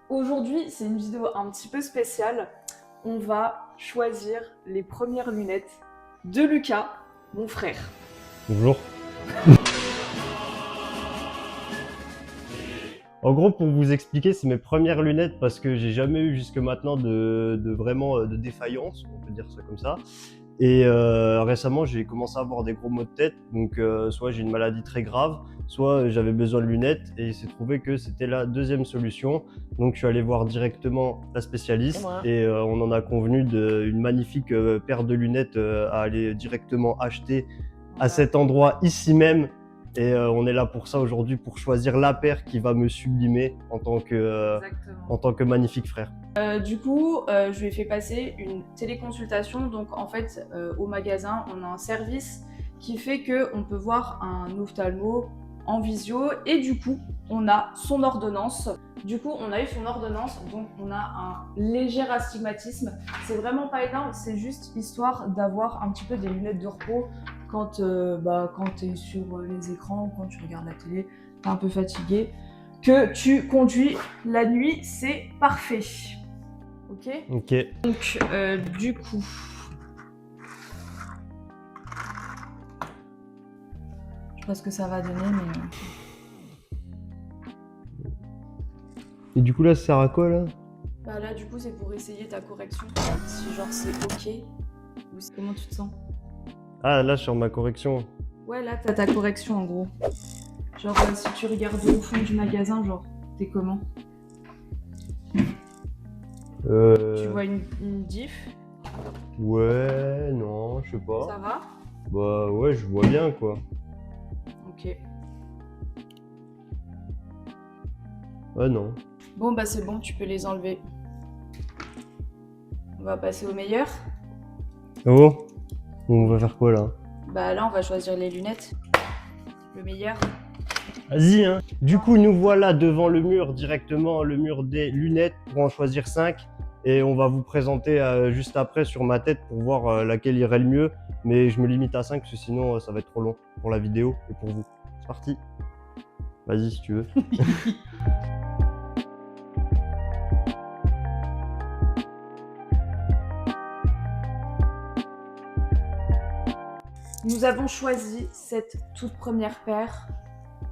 Aujourd'hui, c'est une vidéo un petit peu spéciale. On va choisir les premières lunettes de Lucas, mon frère. Bonjour. En gros, pour vous expliquer, c'est mes premières lunettes parce que j'ai jamais eu jusque maintenant de défaillance, on peut dire ça comme ça. Et récemment, j'ai commencé à avoir des gros maux de tête. Donc, soit j'ai une maladie très grave, soit j'avais besoin de lunettes. Et il s'est trouvé que c'était la deuxième solution. Donc, je suis allé voir directement la spécialiste et on en a convenu d'une magnifique paire de lunettes à aller directement acheter à cet endroit ici même. Et on est là pour ça aujourd'hui, pour choisir la paire qui va me sublimer en tant que magnifique frère. Du coup, je lui ai fait passer une téléconsultation. Donc en fait, au magasin, on a un service qui fait qu'on peut voir un ophtalmo en visio. Et du coup, on a son ordonnance. Du coup, on a eu son ordonnance, donc on a un léger astigmatisme. C'est vraiment pas énorme, c'est juste histoire d'avoir un petit peu des lunettes de repos quand tu es sur les écrans, quand tu regardes la télé, t'es un peu fatigué, que tu conduis la nuit, c'est parfait. Ok. Ok. Donc, du coup, je sais pas ce que ça va donner, mais Et du coup, là, ça sert à quoi, là? bah là, du coup, c'est pour essayer ta correction. Si genre c'est ok, ou comment tu te sens? Ah, là, sur ma correction. Ouais, là, t'as ta correction en gros. Genre, si tu regardes au fond du magasin, genre, t'es comment? Tu vois une diff? Ouais, non, je sais Ça pas. va? Bah ouais, je vois bien, quoi. Ok. Ouais, non. Bon, bah c'est bon, tu peux les enlever. On va passer au meilleur. Oh, on va faire quoi, là? Bah là, on va choisir les lunettes. Le meilleur. Vas-y, hein. Du coup, nous voilà devant le mur, directement le mur des lunettes, pour en choisir 5. Et on va vous présenter juste après sur ma tête pour voir laquelle irait le mieux. Mais je me limite à 5 parce que sinon ça va être trop long pour la vidéo et pour vous. C'est parti. Vas-y si tu veux. Nous avons choisi cette toute première paire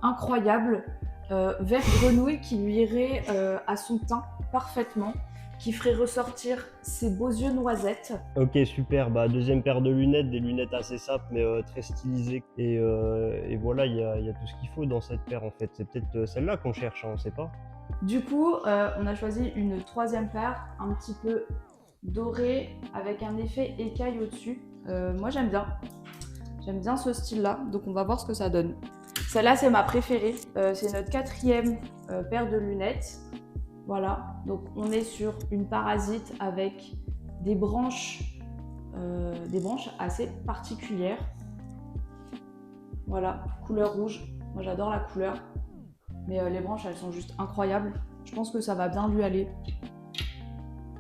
incroyable, vert grenouille qui lui irait à son teint parfaitement, qui ferait ressortir ses beaux yeux noisettes. Ok, super. Bah, deuxième paire de lunettes, des lunettes assez simples mais très stylisées. Et voilà, il y a tout ce qu'il faut dans cette paire en fait. C'est peut-être celle-là qu'on cherche, hein, on sait pas. Du coup, on a choisi une troisième paire, un petit peu dorée, avec un effet écaille au-dessus. Moi j'aime bien. J'aime bien ce style-là, donc on va voir ce que ça donne. Celle-là, c'est ma préférée. C'est notre quatrième paire de lunettes. Voilà, donc on est sur une parasite avec des branches assez particulières. Voilà, couleur rouge. Moi, j'adore la couleur. Mais les branches, elles sont juste incroyables. Je pense que ça va bien lui aller.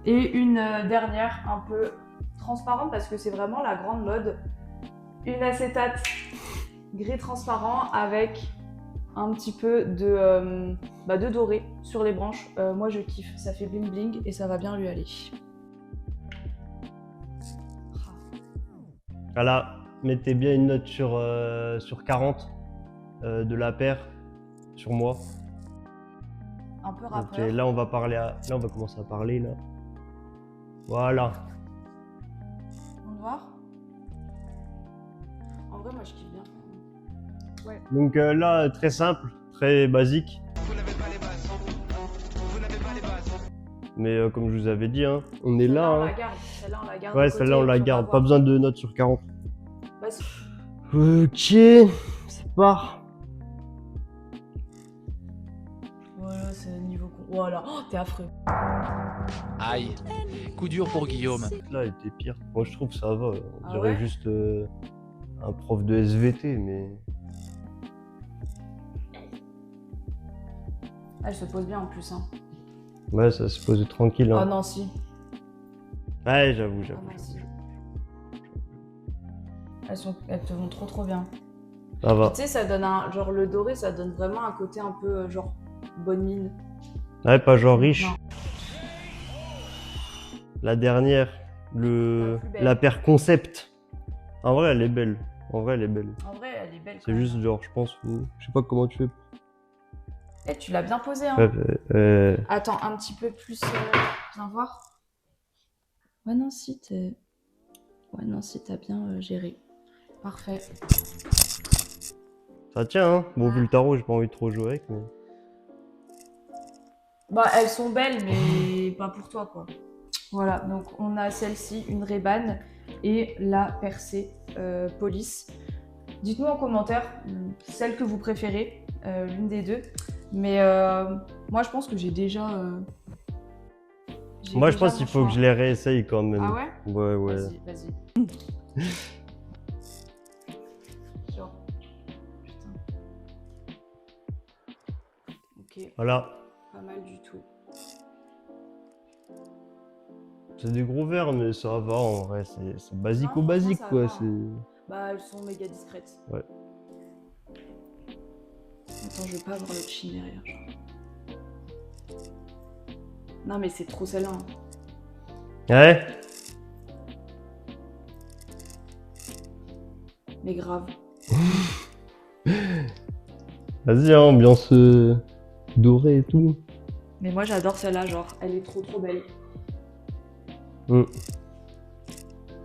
Et une dernière un peu transparente parce que c'est vraiment la grande mode. Une acétate gris transparent avec un petit peu de doré sur les branches. Moi je kiffe, ça fait bling bling et ça va bien lui aller. Voilà, mettez bien une note sur 40 de la paire sur moi. Un peu Ok, rappeur. là on va commencer à parler là. Voilà. On va voir. En vrai, moi je kiffe bien. Ouais. Donc là, très simple, très basique. Mais comme je vous avais dit, hein, on est là. On Hein. la garde. Celle-là, on la garde. Ouais, de côté, celle-là, on et la puis va garde. Pas voir. besoin de notes sur 40. Bah, Ok, c'est part. voilà, c'est le niveau. Voilà, oh, t'es affreux. Aïe, coup dur pour Guillaume. Là, était pire. Moi, je trouve que ça va. On Ah dirait ouais juste un prof de SVT, mais. Elle se pose bien en plus. Hein. Ouais, ça se pose tranquille. Hein. Ah non, si. Ouais, j'avoue. Ah non, si. Elles te vont trop bien. Ça va. Tu sais, ça donne un. Genre le doré, ça donne vraiment un côté un peu genre bonne mine. Ouais, pas genre riche. Non. La dernière, La plus belle. la paire concept. En vrai, elle est belle. En vrai, elle est belle. En vrai, elle est belle. C'est juste genre, je pense, je sais pas comment tu fais. Eh, tu l'as bien posé, hein. Ouais, Attends, un petit peu plus. Viens voir. Ouais, non, si, t'as bien géré. Parfait. ça tient, hein. Bon, vu le tarot, j'ai pas envie de trop jouer avec, mais. Bah, elles sont belles, mais pas pour toi, quoi. Voilà, donc on a celle-ci, une Ray-Ban, et la percée police. Dites-nous en commentaire celle que vous préférez, l'une des deux. Mais moi, je pense que j'ai déjà. Moi, je pense qu'il faut que je les réessaye quand même. Ah ouais? Ouais, ouais. Vas-y. Genre. Putain. Ok, Voilà. pas mal du tout. C'est des gros verres, mais ça va en vrai. C'est basique Non, au basique, franchement, ça quoi. va, hein. Bah, elles sont méga discrètes. Ouais. Attends, je veux pas avoir le chin derrière, genre. Non, mais c'est trop celle-là. Hein. Ouais. Mais grave. Vas-y, hein, ambiance dorée et tout. Mais moi, j'adore celle-là, genre, elle est trop belle. Mm.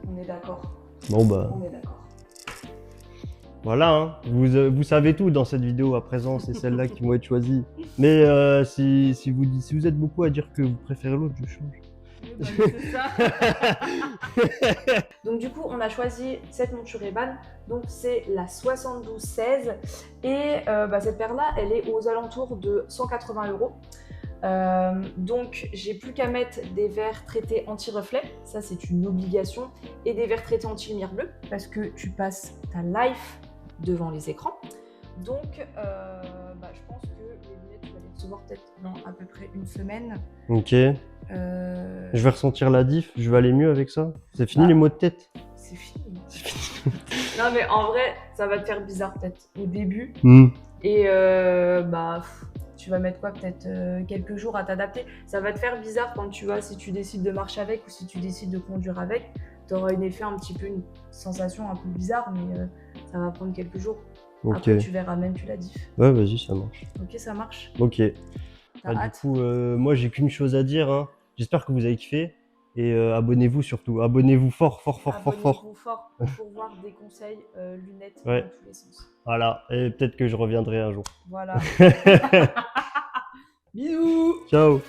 On est d'accord. Bon, bah. On est d'accord. Voilà, hein. Vous savez tout dans cette vidéo à présent, c'est celle-là qui vont être choisies. Mais si vous êtes beaucoup à dire que vous préférez l'autre, je change. Oui, bah, c'est ça. Donc du coup, on a choisi cette monture Ray-Ban. Donc c'est la 7216 et cette paire-là, elle est aux alentours de 180 €. Donc j'ai plus qu'à mettre des verres traités anti-reflet, ça c'est une obligation, et des verres traités anti-lumière bleue parce que tu passes ta life devant les écrans. Donc je pense que les lunettes tu vas les recevoir peut-être dans à peu près une semaine. Ok. Je vais ressentir la diff, je vais aller mieux avec ça. C'est fini les mots de tête. C'est fini. C'est fini. Non mais en vrai, ça va te faire bizarre peut-être au début. Et tu vas mettre quoi peut-être quelques jours à t'adapter. Ça va te faire bizarre quand tu vas, si tu décides de marcher avec ou si tu décides de conduire avec. Tu auras une sensation un peu bizarre, mais ça va prendre quelques jours. Ok. Après tu verras même tu la diff. Ouais, vas-y, ça marche. Ok, ça marche. Ok. T'as Du hâte? coup, moi j'ai qu'une chose à dire. Hein. J'espère que vous avez kiffé. Et abonnez-vous surtout. Abonnez-vous fort. Abonnez-vous fort pour voir des conseils lunettes Ouais. dans tous les sens. Voilà. Et peut-être que je reviendrai un jour. Voilà. Bisous. Ciao.